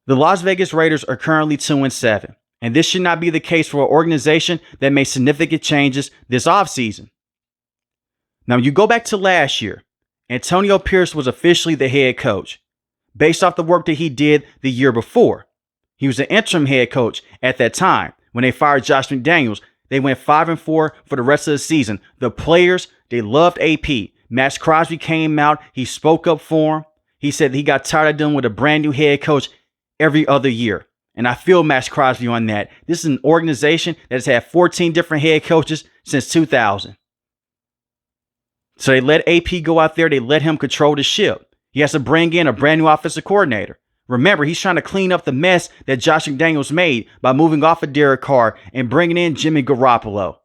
The Las Vegas Raiders are currently 2-7, and this should not be the case for an organization that made significant changes this offseason. Now, you go back to last year, Antonio Pierce was officially the head coach, based off the work that he did the year before. He was the interim head coach at that time. When they fired Josh McDaniels, they went 5-4 for the rest of the season. The players, they loved AP. Max Crosby came out. He spoke up for him. He said he got tired of dealing with a brand new head coach every other year. And I feel Max Crosby on that. This is an organization that has had 14 different head coaches since 2000. So they let AP go out there. They let him control the ship. He has to bring in a brand new offensive coordinator. Remember, he's trying to clean up the mess that Josh McDaniels made by moving off of Derek Carr and bringing in Jimmy Garoppolo.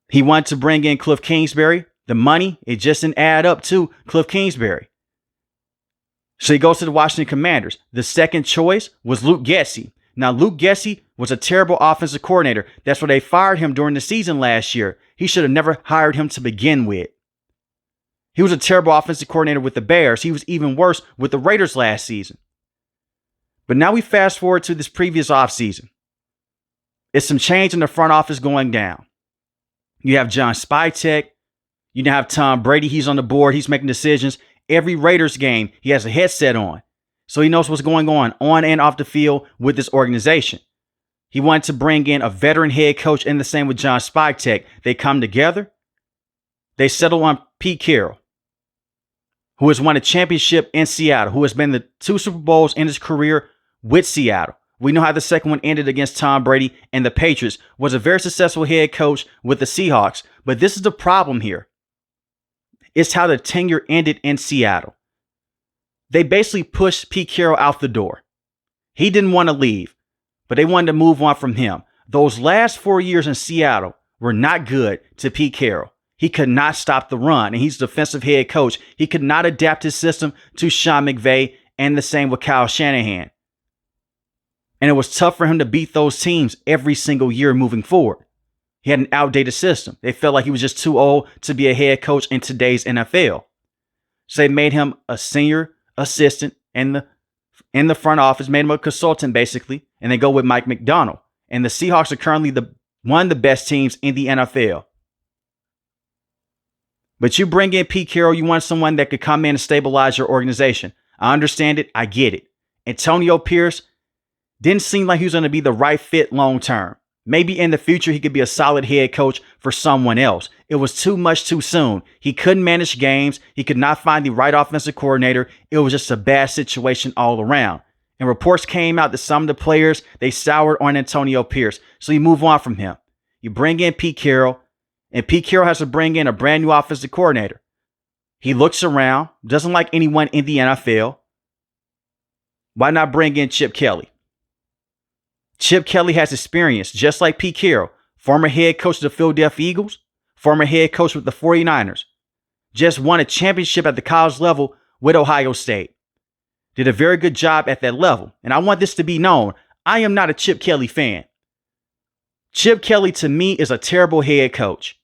He wanted to bring in Cliff Kingsbury. The money, it just didn't add up to Cliff Kingsbury. So he goes to the Washington Commanders. The second choice was Luke Getsy. Now, Luke Getsy was a terrible offensive coordinator. That's why they fired him during the season last year. He should have never hired him to begin with. He was a terrible offensive coordinator with the Bears. He was even worse with the Raiders last season. But now we fast forward to this previous offseason. It's some change in the front office going down. You have John Spytek. You now have Tom Brady. He's on the board. He's making decisions. Every Raiders game, he has a headset on. So he knows what's going on and off the field with this organization. He wanted to bring in a veteran head coach, and the same with John Spytek. They come together. They settle on Pete Carroll, who has won a championship in Seattle, who has been to 2 Super Bowls in his career with Seattle. We know how the second one ended against Tom Brady and the Patriots. Was a very successful head coach with the Seahawks. But this is the problem here. It's how the tenure ended in Seattle. They basically pushed Pete Carroll out the door. He didn't want to leave, but they wanted to move on from him. Those last 4 years in Seattle were not good to Pete Carroll. He could not stop the run, and he's the defensive head coach. He could not adapt his system to Sean McVay, and the same with Kyle Shanahan. And it was tough for him to beat those teams every single year moving forward. He had an outdated system. They felt like he was just too old to be a head coach in today's NFL. So they made him a senior assistant in the front office, made him a consultant basically, and they go with Mike McDonald. And the Seahawks are currently one of the best teams in the NFL. But you bring in Pete Carroll, you want someone that could come in and stabilize your organization. I understand it. I get it. Antonio Pierce didn't seem like he was going to be the right fit long term. Maybe in the future, he could be a solid head coach for someone else. It was too much too soon. He couldn't manage games. He could not find the right offensive coordinator. It was just a bad situation all around. And reports came out that some of the players, they soured on Antonio Pierce. So you move on from him. You bring in Pete Carroll, and Pete Carroll has to bring in a brand new offensive coordinator. He looks around, doesn't like anyone in the NFL. Why not bring in Chip Kelly? Chip Kelly has experience, just like Pete Carroll, former head coach of the Philadelphia Eagles, former head coach with the 49ers. Just won a championship at the college level with Ohio State. Did a very good job at that level. And I want this to be known. I am not a Chip Kelly fan. Chip Kelly, to me, is a terrible head coach.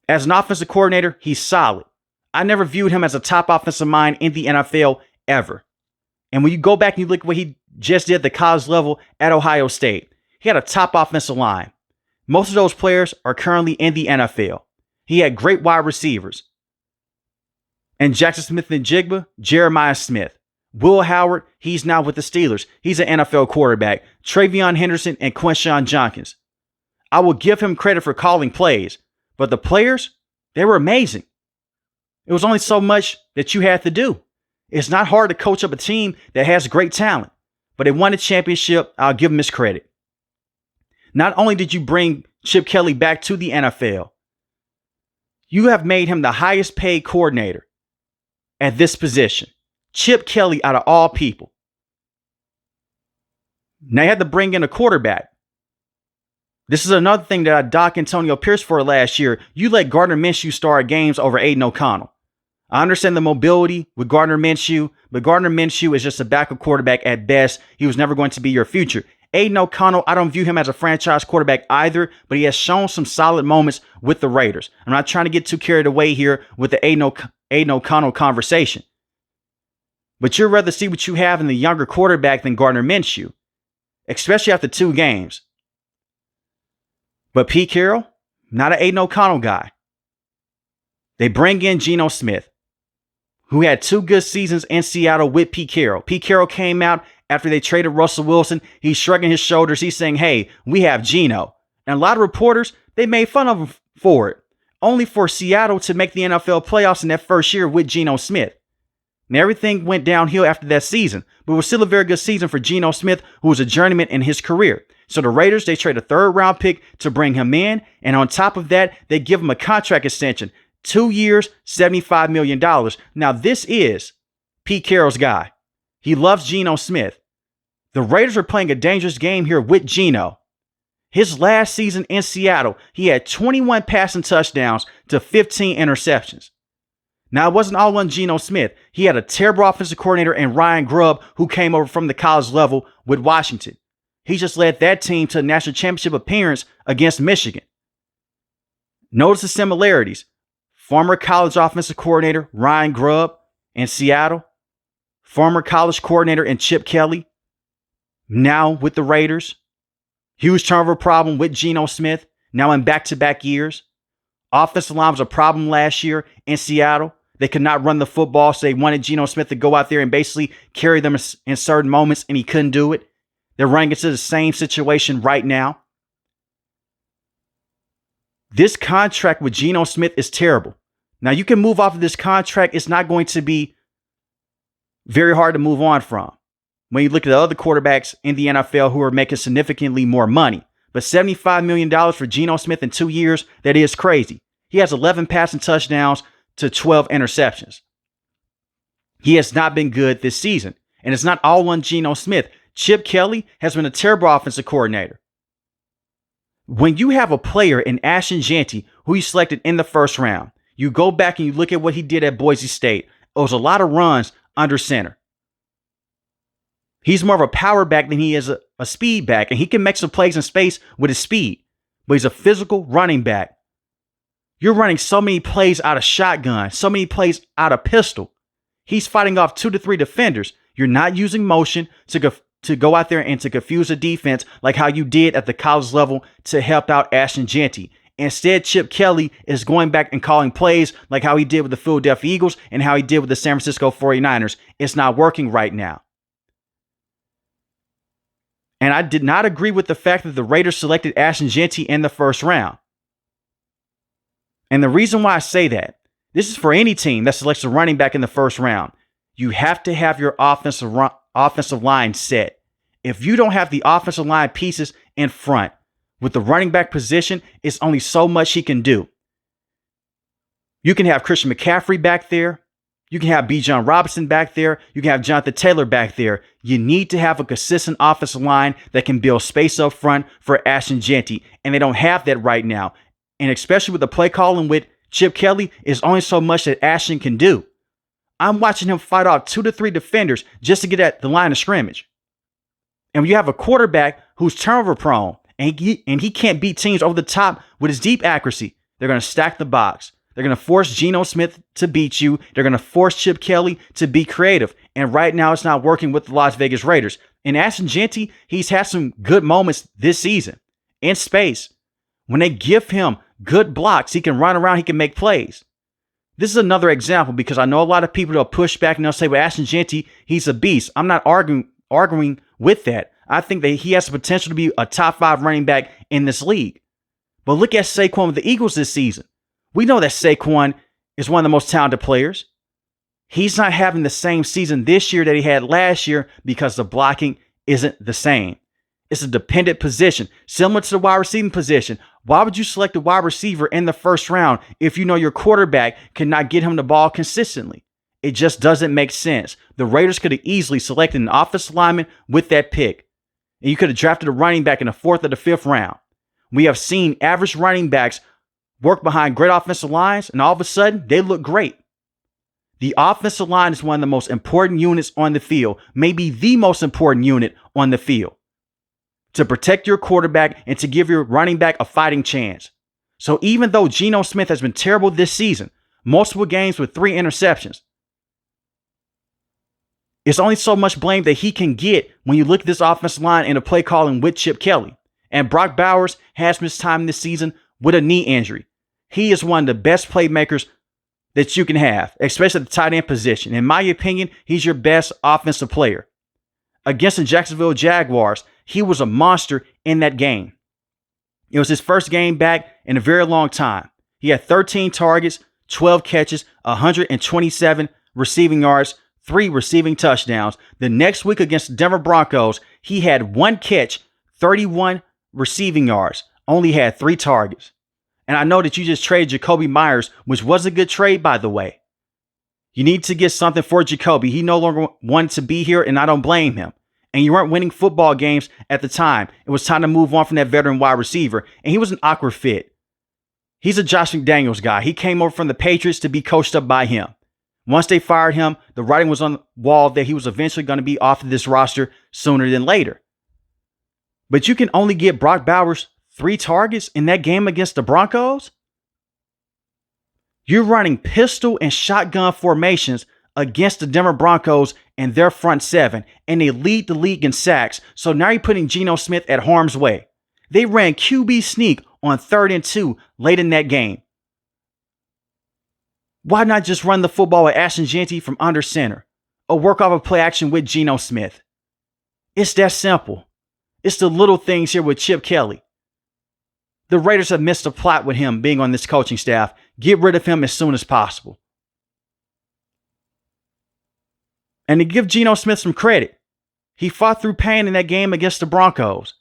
As an offensive coordinator, he's solid. I never viewed him as a top offensive mind in the NFL ever. And when you go back and you look at what he just did at the college level at Ohio State, he had a top offensive line. Most of those players are currently in the NFL. He had great wide receivers. And Jackson Smith and Jigba, Jeremiah Smith. Will Howard, he's now with the Steelers. He's an NFL quarterback. Travion Henderson and Quinshon Judkins. I will give him credit for calling plays, but the players, they were amazing. It was only so much that you had to do. It's not hard to coach up a team that has great talent, but they won a championship. I'll give them his credit. Not only did you bring Chip Kelly back to the NFL, you have made him the highest paid coordinator at this position. Chip Kelly out of all people. Now you had to bring in a quarterback. This is another thing that I dock Antonio Pierce for last year. You let Gardner Minshew start games over Aiden O'Connell. I understand the mobility with Gardner Minshew, but Gardner Minshew is just a backup quarterback at best. He was never going to be your future. Aiden O'Connell, I don't view him as a franchise quarterback either, but he has shown some solid moments with the Raiders. I'm not trying to get too carried away here with the Aiden O'Connell conversation. But you'd rather see what you have in the younger quarterback than Gardner Minshew, especially after 2 games. But Pete Carroll, not an Aiden O'Connell guy. They bring in Gino Smith, who had 2 good seasons in Seattle with Pete Carroll. Pete Carroll came out after they traded Russell Wilson. He's shrugging his shoulders. He's saying, hey, we have Geno. And a lot of reporters, they made fun of him for it, only for Seattle to make the NFL playoffs in that first year with Gino Smith. And everything went downhill after that season, but it was still a very good season for Geno Smith, who was a journeyman in his career. So the Raiders, they trade a 3rd round pick to bring him in. And on top of that, they give him a contract extension, 2 years, $75 million. Now, this is Pete Carroll's guy. He loves Geno Smith. The Raiders are playing a dangerous game here with Geno. His last season in Seattle, he had 21 passing touchdowns to 15 interceptions. Now, it wasn't all on Geno Smith. He had a terrible offensive coordinator in Ryan Grubb, who came over from the college level with Washington. He just led that team to a national championship appearance against Michigan. Notice the similarities. Former college offensive coordinator Ryan Grubb in Seattle. Former college coordinator in Chip Kelly. Now with the Raiders. Huge turnover problem with Geno Smith. Now in back-to-back years. Offensive line was a problem last year in Seattle. They could not run the football, so they wanted Geno Smith to go out there and basically carry them in certain moments, and he couldn't do it. They're running into the same situation right now. This contract with Geno Smith is terrible. Now, you can move off of this contract. It's not going to be very hard to move on from when you look at the other quarterbacks in the NFL who are making significantly more money. But $75 million for Geno Smith in 2 years, that is crazy. He has 11 passing touchdowns to 12 interceptions. He has not been good this season. And it's not all on Geno Smith. Chip Kelly has been a terrible offensive coordinator. When you have a player in Ashton Jeanty, who you selected in the 1st round, you go back and you look at what he did at Boise State. It was a lot of runs under center. He's more of a power back than he is a speed back, and he can make some plays in space with his speed, but he's a physical running back. You're running so many plays out of shotgun, so many plays out of pistol. He's fighting off 2 to 3 defenders. You're not using motion to go out there and to confuse the defense like how you did at the college level to help out Ashton Jeanty. Instead, Chip Kelly is going back and calling plays like how he did with the Philadelphia Eagles and how he did with the San Francisco 49ers. It's not working right now. And I did not agree with the fact that the Raiders selected Ashton Jeanty in the 1st round. And the reason why I say that, this is for any team that selects a running back in the 1st round. You have to have your offensive line set. If you don't have the offensive line pieces in front, with the running back position, it's only so much he can do. You can have Christian McCaffrey back there. You can have Bijan Robinson back there. You can have Jonathan Taylor back there. You need to have a consistent offensive line that can build space up front for Ashton Jeanty. And they don't have that right now. And especially with the play calling with Chip Kelly, it's only so much that Ashton can do. I'm watching him fight off 2 to 3 defenders just to get at the line of scrimmage. And when you have a quarterback who's turnover prone and he can't beat teams over the top with his deep accuracy, they're going to stack the box. They're going to force Geno Smith to beat you. They're going to force Chip Kelly to be creative. And right now it's not working with the Las Vegas Raiders. And Ashton Jeanty, he's had some good moments this season in space. When they give him good blocks, he can run around, he can make plays. This is another example because I know a lot of people will push back and they'll say, well, Ashton Jeanty, he's a beast. I'm not arguing with that. I think that he has the potential to be a top 5 running back in this league. But look at Saquon with the Eagles this season. We know that Saquon is one of the most talented players. He's not having the same season this year that he had last year because the blocking isn't the same. It's a dependent position, similar to the wide receiving position. Why would you select a wide receiver in the 1st round if you know your quarterback cannot get him the ball consistently? It just doesn't make sense. The Raiders could have easily selected an offensive lineman with that pick. And you could have drafted a running back in the 4th or the 5th round. We have seen average running backs work behind great offensive lines, and all of a sudden, they look great. The offensive line is one of the most important units on the field, maybe the most important unit on the field, to protect your quarterback and to give your running back a fighting chance. So even though Geno Smith has been terrible this season, multiple games with 3 interceptions, It's only so much blame that he can get when you look at this offensive line and the play calling with Chip Kelly. And Brock Bowers has missed time this season with a knee injury. He is one of the best playmakers that you can have, especially at the tight end position. In my opinion, he's your best offensive player. Against the Jacksonville Jaguars, he was a monster in that game. It was his first game back in a very long time. He had 13 targets, 12 catches, 127 receiving yards, 3 receiving touchdowns. The next week against the Denver Broncos, he had 1 catch, 31 receiving yards, only had 3 targets. And I know that you just traded Jacoby Myers, which was a good trade, by the way. You need to get something for Jacoby. He no longer wanted to be here, and I don't blame him. And you weren't winning football games at the time. It was time to move on from that veteran wide receiver, and he was an awkward fit. He's a Josh McDaniels guy. He came over from the Patriots to be coached up by him. Once they fired him, the writing was on the wall that he was eventually going to be off of this roster sooner than later. But you can only get Brock Bowers 3 targets in that game against the Broncos? You're running pistol and shotgun formations against the Denver Broncos and their front 7, and they lead the league in sacks. So now you're putting Gino Smith at harm's way. They ran QB sneak on 3rd and 2 late in that game. Why not just run the football with Ashton Jeanty from under center, or work off a play action with Geno Smith? It's that simple. It's the little things here with Chip Kelly. The Raiders have missed a plot with him being on this coaching staff. Get rid of him as soon as possible. And to give Geno Smith some credit, he fought through pain in that game against the Broncos.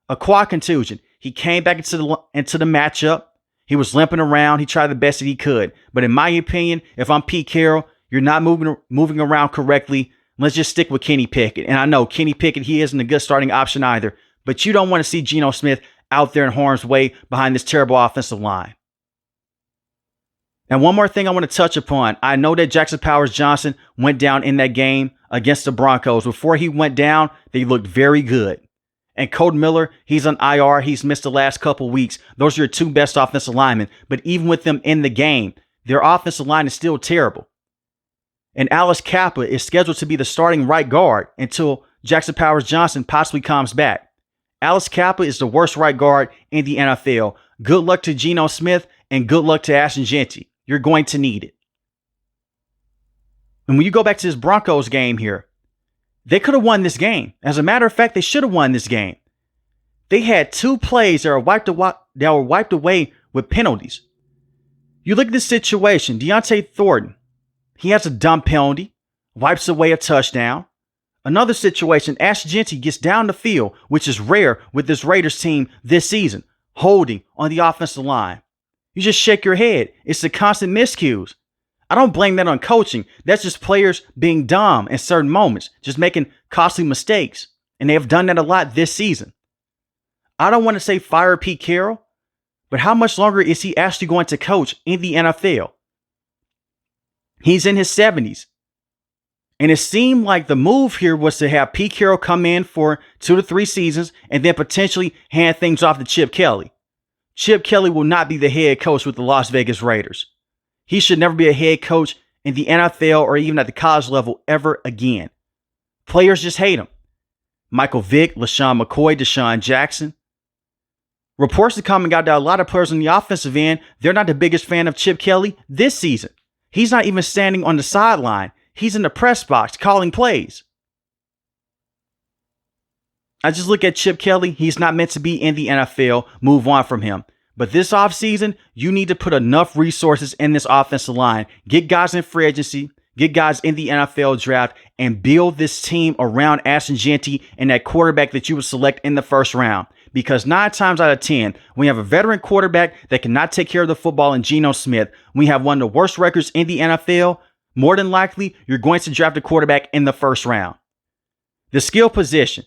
A quad contusion. He came back into the matchup. He was limping around. He tried the best that he could. But in my opinion, if I'm Pete Carroll, you're not moving around correctly. Let's just stick with Kenny Pickett. And I know Kenny Pickett, he isn't a good starting option either. But you don't want to see Geno Smith out there in harm's way behind this terrible offensive line. And one more thing I want to touch upon. I know that Jackson Powers-Johnson went down in that game against the Broncos. Before he went down, they looked very good. And Code Miller, he's on IR. He's missed the last couple weeks. Those are your 2 best offensive linemen. But even with them in the game, their offensive line is still terrible. And Alice Kappa is scheduled to be the starting right guard until Jackson Powers-Johnson possibly comes back. Alice Kappa is the worst right guard in the NFL. Good luck to Geno Smith and good luck to Ashton Jeanty. You're going to need it. And when you go back to this Broncos game here, they could have won this game. As a matter of fact, they should have won this game. They had 2 plays that were wiped away with penalties. You look at this situation, Deontay Thornton, he has a dumb penalty, wipes away a touchdown. Another situation, Ashton Jeanty gets down the field, which is rare with this Raiders team this season, holding on the offensive line. You just shake your head. It's the constant miscues. I don't blame that on coaching. That's just players being dumb in certain moments, just making costly mistakes. And they have done that a lot this season. I don't want to say fire Pete Carroll, but how much longer is he actually going to coach in the NFL? He's in his 70s. And it seemed like the move here was to have Pete Carroll come in for 2 to 3 seasons and then potentially hand things off to Chip Kelly. Chip Kelly will not be the head coach with the Las Vegas Raiders. He should never be a head coach in the NFL or even at the college level ever again. Players just hate him. Michael Vick, LaShawn McCoy, Deshaun Jackson. Reports are coming out that a lot of players on the offensive end, they're not the biggest fan of Chip Kelly this season. He's not even standing on the sideline. He's in the press box calling plays. I just look at Chip Kelly. He's not meant to be in the NFL. Move on from him. But this offseason, you need to put enough resources in this offensive line. Get guys in free agency. Get guys in the NFL draft. And build this team around Ashton Jeanty and that quarterback that you would select in the first round. Because 9 times out of 10, when you have a veteran quarterback that cannot take care of the football in Geno Smith, when you have one of the worst records in the NFL, more than likely, you're going to draft a quarterback in the first round. The skill position.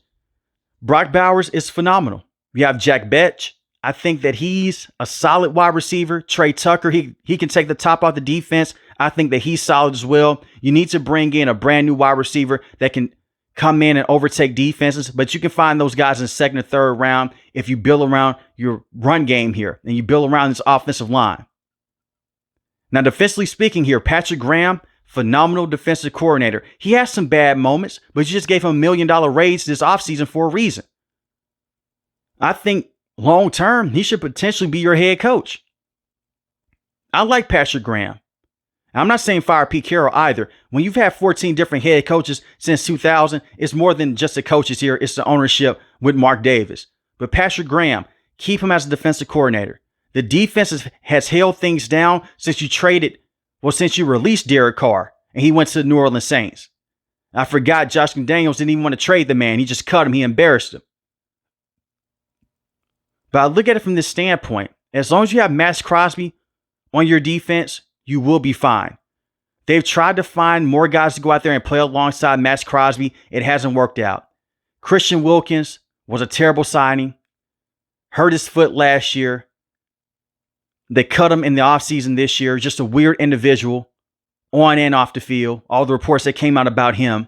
Brock Bowers is phenomenal. You have Jack Betch. I think that he's a solid wide receiver. Trey Tucker, he can take the top off the defense. I think that he's solid as well. You need to bring in a brand new wide receiver that can come in and overtake defenses, but you can find those guys in the 2nd or 3rd round if you build around your run game here and you build around this offensive line. Now, defensively speaking here, Patrick Graham, phenomenal defensive coordinator. He has some bad moments, but you just gave him $1 million raise this offseason for a reason. I think long term, he should potentially be your head coach. I like Patrick Graham. I'm not saying fire Pete Carroll either. When you've had 14 different head coaches since 2000, it's more than just the coaches here. It's the ownership with Mark Davis. But Patrick Graham, keep him as a defensive coordinator. The defense has held things down since you released Derek Carr and he went to the New Orleans Saints. I forgot Josh McDaniels didn't even want to trade the man. He just cut him. He embarrassed him. But I look at it from this standpoint. As long as you have Max Crosby on your defense, you will be fine. They've tried to find more guys to go out there and play alongside Max Crosby. It hasn't worked out. Christian Wilkins was a terrible signing. Hurt his foot last year. They cut him in the offseason this year. Just a weird individual on and off the field. All the reports that came out about him.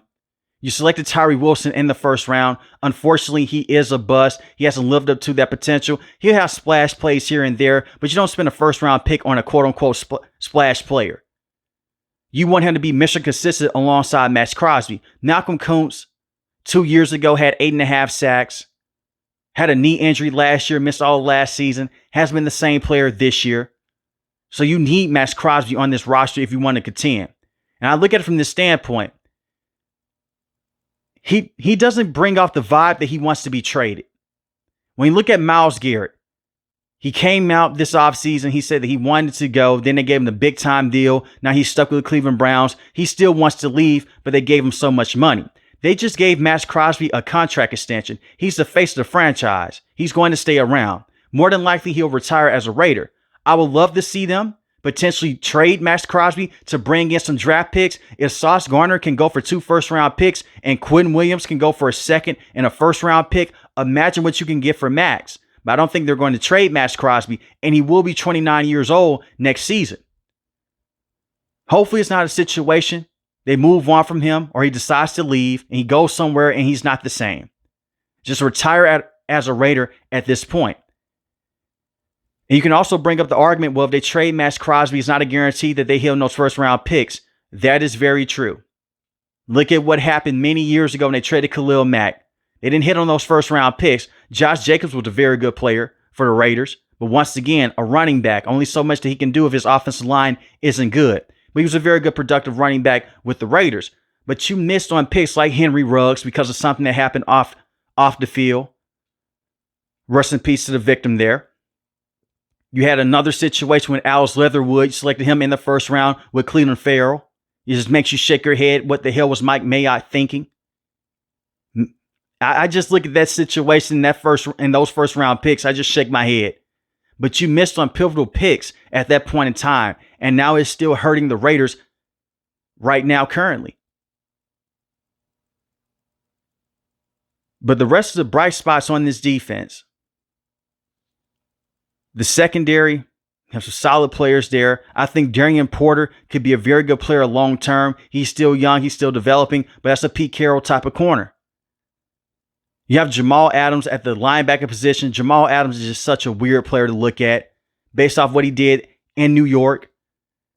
You selected Tyree Wilson in the first round. Unfortunately, he is a bust. He hasn't lived up to that potential. He'll have splash plays here and there, but you don't spend a first round pick on a quote unquote splash player. You want him to be mission consistent alongside Max Crosby. Malcolm Kuntz, 2 years ago, had 8.5 sacks. Had a knee injury last year, missed all last season. Hasn't been the same player this year. So you need Max Crosby on this roster if you want to contend. And I look at it from this standpoint. He doesn't bring off the vibe that he wants to be traded. When you look at Myles Garrett, he came out this offseason. He said that he wanted to go. Then they gave him the big time deal. Now he's stuck with the Cleveland Browns. He still wants to leave, but they gave him so much money. They just gave Max Crosby a contract extension. He's the face of the franchise. He's going to stay around. More than likely, he'll retire as a Raider. I would love to see them potentially trade Max Crosby to bring in some draft picks. If Sauce Gardner can go for 2 first-round picks and Quinn Williams can go for a second and a first-round pick, imagine what you can get for Max. But I don't think they're going to trade Max Crosby, and he will be 29 years old next season. Hopefully, it's not a situation they move on from him or he decides to leave and he goes somewhere and he's not the same. Just retire as a Raider at this point. And you can also bring up the argument, well, if they trade Max Crosby, it's not a guarantee that they hit on those first-round picks. That is very true. Look at what happened many years ago when they traded Khalil Mack. They didn't hit on those first-round picks. Josh Jacobs was a very good player for the Raiders. But once again, a running back. Only so much that he can do if his offensive line isn't good. But he was a very good, productive running back with the Raiders. But you missed on picks like Henry Ruggs because of something that happened off the field. Rest in peace to the victim there. You had another situation with Alice Leatherwood. You selected him in the first round with Cleveland Farrell. It just makes you shake your head. What the hell was Mike Mayock thinking? I just look at that situation in those first round picks. I just shake my head. But you missed on pivotal picks at that point in time. And now it's still hurting the Raiders right now currently. But the rest of the bright spots on this defense, the secondary, have some solid players there. I think Darian Porter could be a very good player long term. He's still young. He's still developing. But that's a Pete Carroll type of corner. You have Jamal Adams at the linebacker position. Jamal Adams is just such a weird player to look at based off what he did in New York.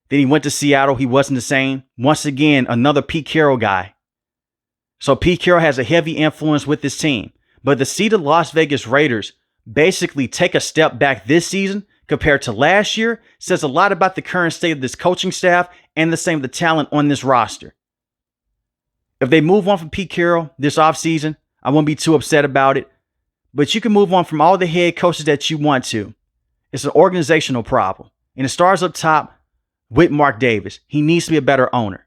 Then he went to Seattle. He wasn't the same. Once again, another Pete Carroll guy. So Pete Carroll has a heavy influence with this team. But to see the Las Vegas Raiders basically take a step back this season compared to last year says a lot about the current state of this coaching staff and the same of the talent on this roster. If they move on from Pete Carroll this offseason, I won't be too upset about it. But you can move on from all the head coaches that you want to. It's an organizational problem. And it starts up top with Mark Davis. He needs to be a better owner.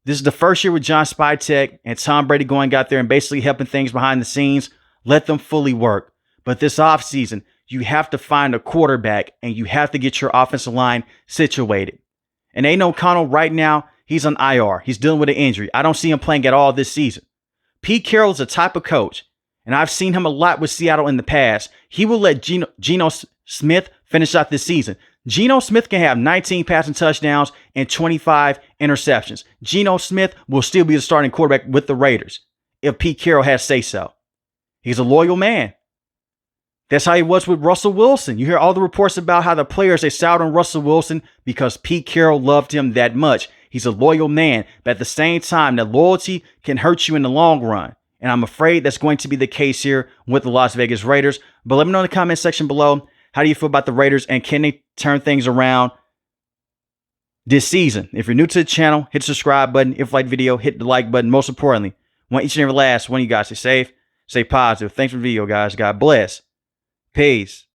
This is the first year with John Spytek and Tom Brady going out there and basically helping things behind the scenes. Let them fully work. But this offseason, you have to find a quarterback and you have to get your offensive line situated. And Aiden O'Connell right now, he's on IR. He's dealing with an injury. I don't see him playing at all this season. Pete Carroll is a type of coach, and I've seen him a lot with Seattle in the past. He will let Gino Smith finish out this season. Gino Smith can have 19 passing touchdowns and 25 interceptions. Gino Smith will still be the starting quarterback with the Raiders if Pete Carroll has say so. He's a loyal man. That's how he was with Russell Wilson. You hear all the reports about how the players, they soured on Russell Wilson because Pete Carroll loved him that much. He's a loyal man, but at the same time, that loyalty can hurt you in the long run. And I'm afraid that's going to be the case here with the Las Vegas Raiders. But let me know in the comment section below, how do you feel about the Raiders, and can they turn things around this season? If you're new to the channel, hit the subscribe button. If you like the video, hit the like button. Most importantly, I want each and every last one of you guys to stay safe, stay positive. Thanks for the video, guys. God bless. Peace.